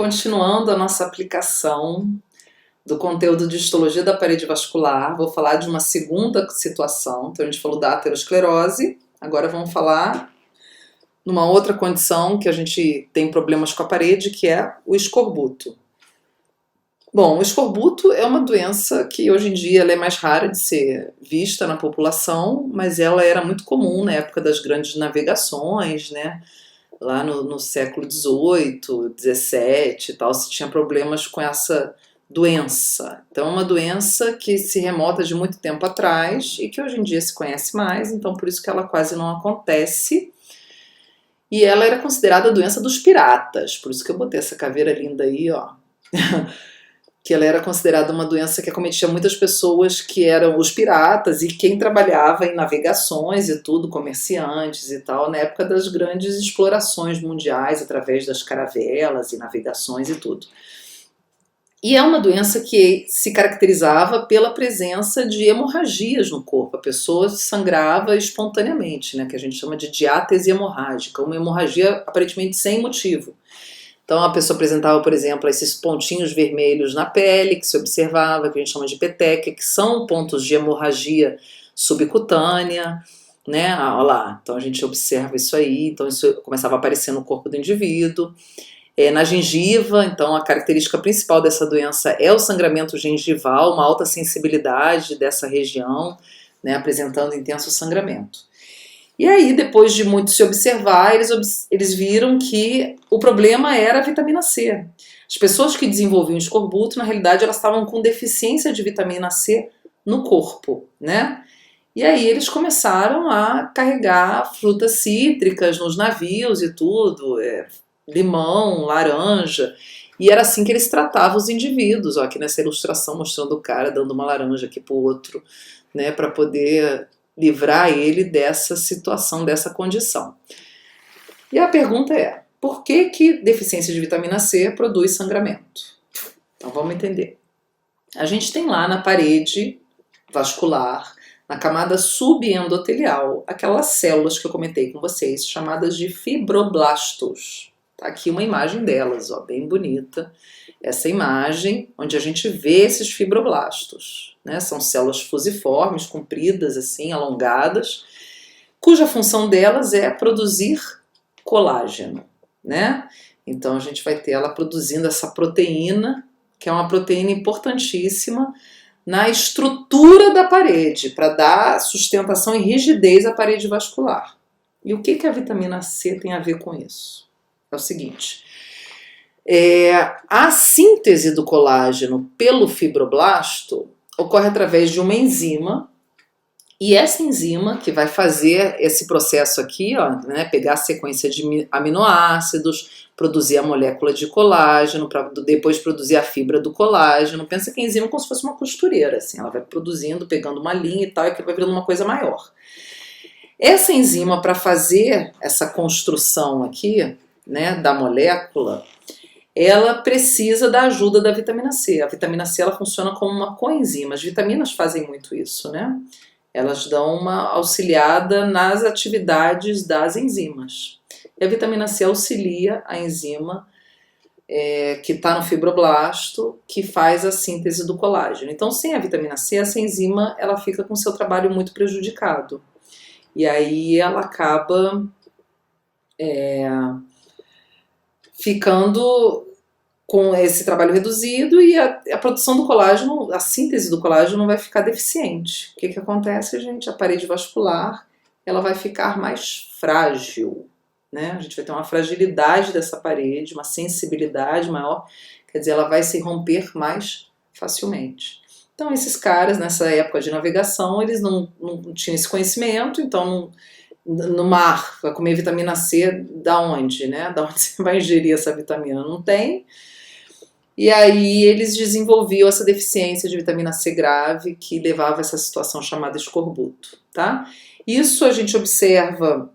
continuando a nossa aplicação do conteúdo de histologia da parede vascular, vou falar de uma segunda situação. Então a gente falou da aterosclerose, agora vamos falar numa outra condição que a gente tem problemas com a parede, que é o escorbuto. Bom, o escorbuto é uma doença que hoje em dia ela é mais rara de ser vista na população, mas ela era muito comum na época das grandes navegações, né? Lá no século XVIII, XVII e tal, se tinha problemas com essa doença. Então é uma doença que se remota de muito tempo atrás e que hoje em dia se conhece mais, então por isso que ela quase não acontece. E ela era considerada a doença dos piratas, por isso que eu botei essa caveira linda aí, ó. Que ela era considerada uma doença que acometia muitas pessoas que eram os piratas e quem trabalhava em navegações e tudo, comerciantes e tal, na época das grandes explorações mundiais, através das caravelas e navegações e tudo. E é uma doença que se caracterizava pela presença de hemorragias no corpo. A pessoa sangrava espontaneamente, né, que a gente chama de diátese hemorrágica, uma hemorragia aparentemente sem motivo. Então a pessoa apresentava, por exemplo, esses pontinhos vermelhos na pele, que se observava, que a gente chama de petequia, que são pontos de hemorragia subcutânea, né? Olha lá, então a gente observa isso aí, então isso começava a aparecer no corpo do indivíduo. Na gengiva, então a característica principal dessa doença é o sangramento gengival, uma alta sensibilidade dessa região, né, apresentando intenso sangramento. E aí, depois de muito se observar, eles viram que o problema era a vitamina C. As pessoas que desenvolviam escorbuto, na realidade, elas estavam com deficiência de vitamina C no corpo, né? E aí eles começaram a carregar frutas cítricas nos navios e tudo, limão, laranja, e era assim que eles tratavam os indivíduos. Ó, aqui nessa ilustração mostrando o cara dando uma laranja aqui pro outro, né, para poder livrar ele dessa situação, dessa condição. E a pergunta é, por que deficiência de vitamina C produz sangramento? Então vamos entender. A gente tem lá na parede vascular, na camada subendotelial, aquelas células que eu comentei com vocês, chamadas de fibroblastos. Tá aqui uma imagem delas, ó, bem bonita. Essa imagem onde a gente vê esses fibroblastos, né? São células fusiformes, compridas assim, alongadas, cuja função delas é produzir colágeno, né? Então a gente vai ter ela produzindo essa proteína, que é uma proteína importantíssima na estrutura da parede, para dar sustentação e rigidez à parede vascular. E o que a vitamina C tem a ver com isso? É o seguinte, a síntese do colágeno pelo fibroblasto ocorre através de uma enzima, e essa enzima que vai fazer esse processo aqui, ó, né, pegar a sequência de aminoácidos, produzir a molécula de colágeno, para depois produzir a fibra do colágeno. Pensa que a enzima é como se fosse uma costureira, assim, ela vai produzindo, pegando uma linha e tal, e que vai virando uma coisa maior. Essa enzima, para fazer essa construção aqui, né, da molécula, ela precisa da ajuda da vitamina C. A vitamina C ela funciona como uma coenzima. As vitaminas fazem muito isso, né? Elas dão uma auxiliada nas atividades das enzimas. E a vitamina C auxilia a enzima que está no fibroblasto, que faz a síntese do colágeno. Então, sem a vitamina C, essa enzima ela fica com seu trabalho muito prejudicado. E aí ela acaba ficando com esse trabalho reduzido e a produção do colágeno, a síntese do colágeno vai ficar deficiente. O que acontece, gente? A parede vascular ela vai ficar mais frágil, né? A gente vai ter uma fragilidade dessa parede, uma sensibilidade maior, quer dizer, ela vai se romper mais facilmente. Então esses caras, nessa época de navegação, eles não tinham esse conhecimento, então no mar, vai comer vitamina C da onde, né? Da onde você vai ingerir essa vitamina? Não tem. E aí eles desenvolviam essa deficiência de vitamina C grave que levava a essa situação chamada escorbuto, tá? Isso a gente observa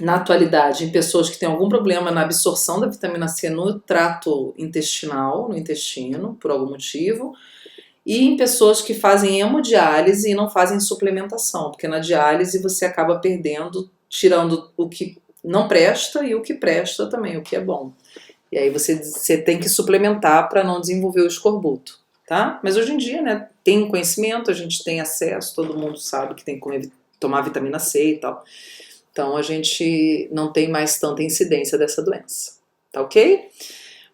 na atualidade em pessoas que têm algum problema na absorção da vitamina C no trato intestinal, no intestino, por algum motivo, e em pessoas que fazem hemodiálise e não fazem suplementação, porque na diálise você acaba perdendo, tirando o que não presta e o que presta também, o que é bom. E aí você tem que suplementar para não desenvolver o escorbuto, tá? Mas hoje em dia, né, tem conhecimento, a gente tem acesso, todo mundo sabe que tem que tomar vitamina C e tal. Então a gente não tem mais tanta incidência dessa doença, tá ok?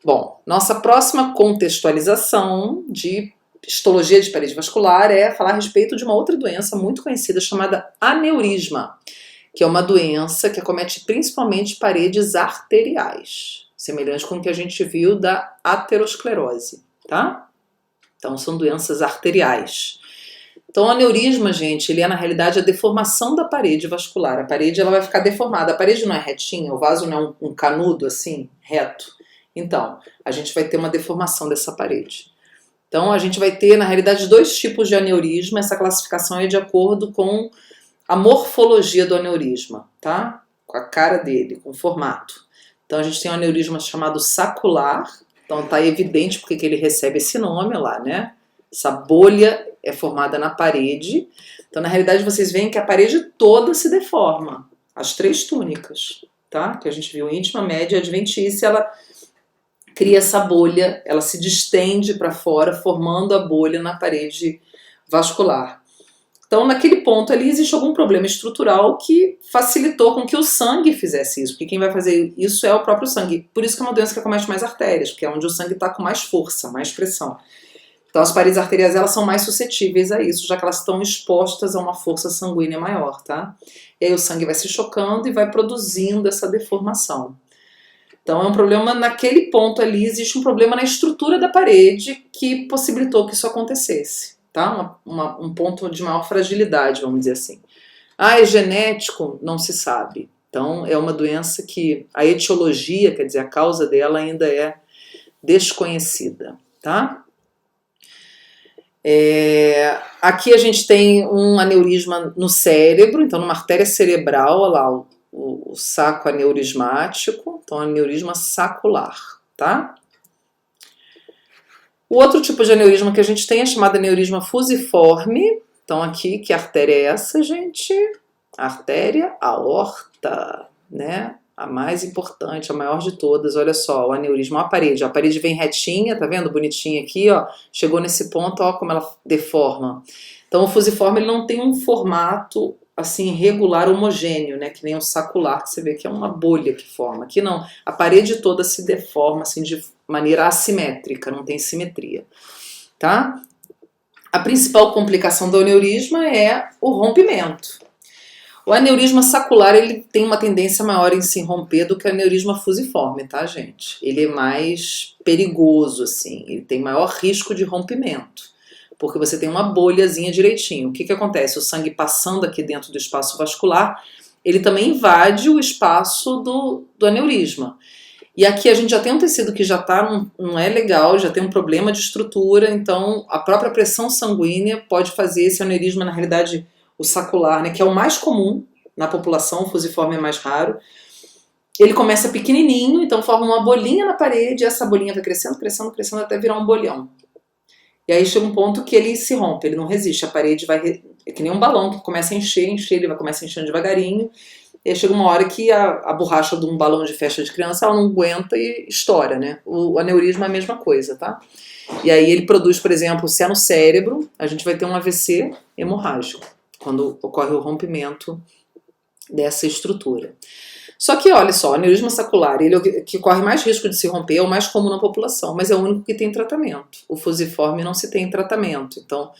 Bom, nossa próxima contextualização de histologia de parede vascular é falar a respeito de uma outra doença muito conhecida chamada aneurisma, que é uma doença que acomete principalmente paredes arteriais, semelhante com o que a gente viu da aterosclerose, tá? Então são doenças arteriais. Então o aneurisma, gente, ele é na realidade a deformação da parede vascular. A parede ela vai ficar deformada, a parede não é retinha, o vaso não é um canudo assim, reto. Então, a gente vai ter uma deformação dessa parede. Então a gente vai ter na realidade dois tipos de aneurisma, essa classificação é de acordo com a morfologia do aneurisma, tá? Com a cara dele, com o formato. Então a gente tem um aneurisma chamado sacular, então tá evidente porque que ele recebe esse nome lá, né? Essa bolha é formada na parede. Então na realidade vocês veem que a parede toda se deforma, as três túnicas, tá? Que a gente viu íntima, média e adventícia, ela cria essa bolha, ela se distende para fora, formando a bolha na parede vascular. Então, naquele ponto ali, existe algum problema estrutural que facilitou com que o sangue fizesse isso, porque quem vai fazer isso é o próprio sangue. Por isso que é uma doença que acomete mais artérias, porque é onde o sangue está com mais força, mais pressão. Então, as paredes arteriais elas são mais suscetíveis a isso, já que elas estão expostas a uma força sanguínea maior, tá? E aí o sangue vai se chocando e vai produzindo essa deformação. Então, é um problema naquele ponto ali, existe um problema na estrutura da parede que possibilitou que isso acontecesse. Tá? Um ponto de maior fragilidade, vamos dizer assim. Ah, é genético? Não se sabe. Então, é uma doença que a etiologia, quer dizer, a causa dela ainda é desconhecida, tá? Aqui a gente tem um aneurisma no cérebro, então numa artéria cerebral, olha lá, o saco aneurismático, então aneurisma sacular, tá? O outro tipo de aneurisma que a gente tem é chamado aneurisma fusiforme. Então aqui, que artéria é essa, gente? A artéria aorta, né? A mais importante, a maior de todas. Olha só, o aneurisma, a parede vem retinha, tá vendo? Bonitinha aqui, ó. Chegou nesse ponto, ó, como ela deforma. Então o fusiforme ele não tem um formato assim regular, homogêneo, né? Que nem o sacular, que você vê que é uma bolha que forma. Aqui não, a parede toda se deforma assim de maneira assimétrica, não tem simetria, tá? A principal complicação do aneurisma é o rompimento. O aneurisma sacular ele tem uma tendência maior em se romper do que o aneurisma fusiforme, tá, gente? Ele é mais perigoso, assim, ele tem maior risco de rompimento, porque você tem uma bolhazinha direitinho. O que acontece? O sangue passando aqui dentro do espaço vascular, ele também invade o espaço do aneurisma. E aqui a gente já tem um tecido que já tá, não é legal, já tem um problema de estrutura, então a própria pressão sanguínea pode fazer esse aneurisma, na realidade, o sacular, né, que é o mais comum na população, o fusiforme é mais raro. Ele começa pequenininho, então forma uma bolinha na parede, e essa bolinha vai crescendo, crescendo, crescendo até virar um bolhão. E aí chega um ponto que ele se rompe, ele não resiste, a parede vai... É que nem um balão que começa a encher, ele vai começar enchendo devagarinho. E aí chega uma hora que a borracha de um balão de festa de criança ela não aguenta e estoura, né? O aneurisma é a mesma coisa, tá? E aí ele produz, por exemplo, se é no cérebro, a gente vai ter um AVC hemorrágico, quando ocorre o rompimento dessa estrutura. Só que, olha só, o aneurisma sacular, ele é o que corre mais risco de se romper, é o mais comum na população, mas é o único que tem tratamento. O fusiforme não se tem tratamento, então...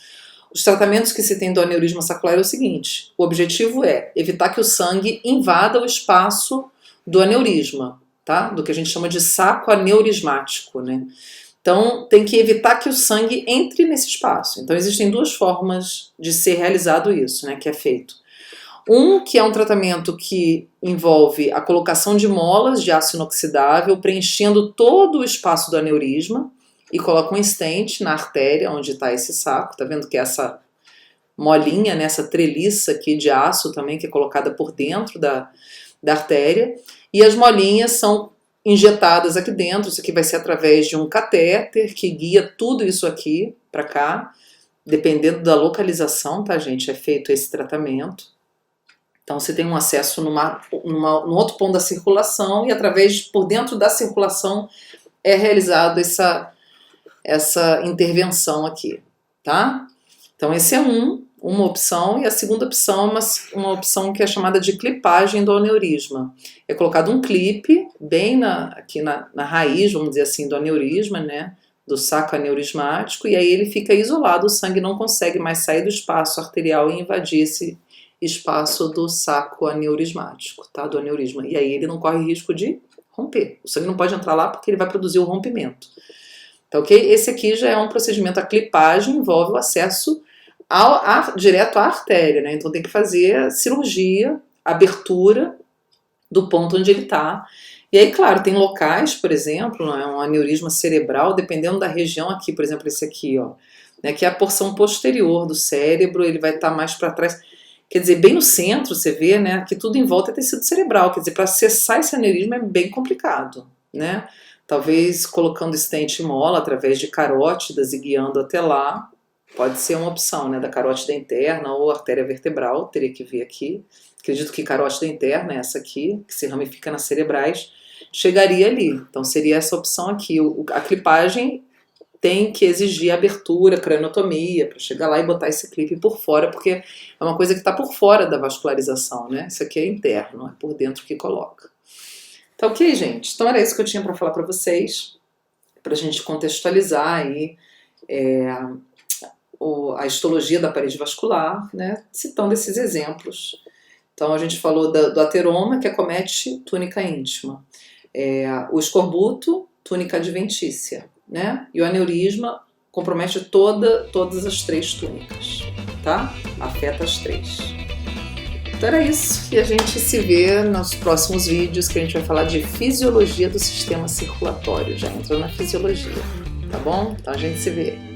Os tratamentos que se tem do aneurisma sacular é o seguinte, o objetivo é evitar que o sangue invada o espaço do aneurisma, tá? Do que a gente chama de saco aneurismático, né? Então, tem que evitar que o sangue entre nesse espaço. Então, existem duas formas de ser realizado isso, né? Que é feito. Que é um tratamento que envolve a colocação de molas de aço inoxidável, preenchendo todo o espaço do aneurisma, e coloca um stent na artéria onde está esse saco, tá vendo que essa molinha, né, essa treliça aqui de aço também que é colocada por dentro da artéria, e as molinhas são injetadas aqui dentro, isso aqui vai ser através de um catéter que guia tudo isso aqui para cá, dependendo da localização, tá gente, é feito esse tratamento. Então você tem um acesso num outro ponto da circulação e por dentro da circulação é realizado essa intervenção aqui, tá? Então esse é uma opção, e a segunda opção é uma opção que é chamada de clipagem do aneurisma. É colocado um clipe bem aqui na raiz, vamos dizer assim, do aneurisma, né? Do saco aneurismático, e aí ele fica isolado, o sangue não consegue mais sair do espaço arterial e invadir esse espaço do saco aneurismático, tá? Do aneurisma. E aí ele não corre risco de romper. O sangue não pode entrar lá porque ele vai produzir o rompimento. Então, ok? Esse aqui já é um procedimento, a clipagem envolve o acesso direto à artéria, né? Então tem que fazer cirurgia, abertura do ponto onde ele está. E aí, claro, tem locais, por exemplo, um aneurisma cerebral, dependendo da região aqui, por exemplo, esse aqui, ó, né, que é a porção posterior do cérebro, ele vai estar mais para trás. Quer dizer, bem no centro, você vê, né, que tudo em volta é tecido cerebral. Quer dizer, para acessar esse aneurisma é bem complicado, né? Talvez colocando stent e mola através de carótidas e guiando até lá, pode ser uma opção, né, da carótida interna ou artéria vertebral, teria que ver aqui. Acredito que carótida interna é essa aqui, que se ramifica nas cerebrais, chegaria ali. Então seria essa opção aqui. A clipagem tem que exigir abertura, craniotomia, para chegar lá e botar esse clipe por fora, porque é uma coisa que está por fora da vascularização, né? Isso aqui é interno, é por dentro que coloca. Tá ok, gente? Então era isso que eu tinha para falar para vocês, para a gente contextualizar aí a histologia da parede vascular, né? Citando esses exemplos. Então a gente falou do ateroma, que acomete túnica íntima, o escorbuto, túnica adventícia, né? E o aneurisma compromete todas as 3 túnicas, tá? Afeta as 3. Então era isso, e a gente se vê nos próximos vídeos, que a gente vai falar de fisiologia do sistema circulatório, já entra na fisiologia, tá bom? Então a gente se vê.